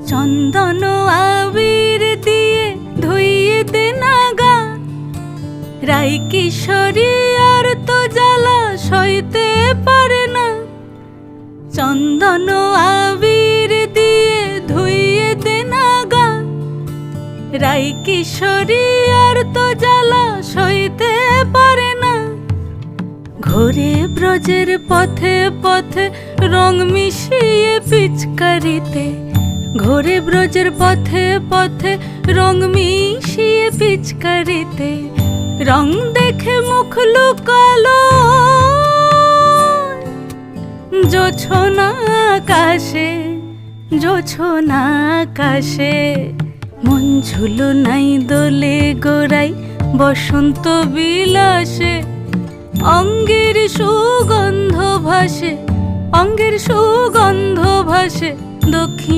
চন্দন আবির দিয়ে ধুইয়ে দে না গা, রাই কিশোরী আর তো জ্বালা সইতে পারে না। চন্দন আবির দিয়ে ধুইয়ে দে না গা, রাই কিশোরী আর তো জ্বালা সইতে পারে না। ঘোরে ব্রজের পথে পথে রং মিশিয়ে পিচকারিতে, ঘোরে ব্রজের পথে পথে রং মিশিয়ে পিচকারিতে, রং দেখে মুখ লুকালো জোছনা আকাশে, জোছনা আকাশে। মন ঝুলো নাই দোলে গোড়াই বসন্ত বিলাসে, অঙ্গের সুগন্ধ ভাসে, অঙ্গের সুগন্ধ ভাসে দক্ষিণ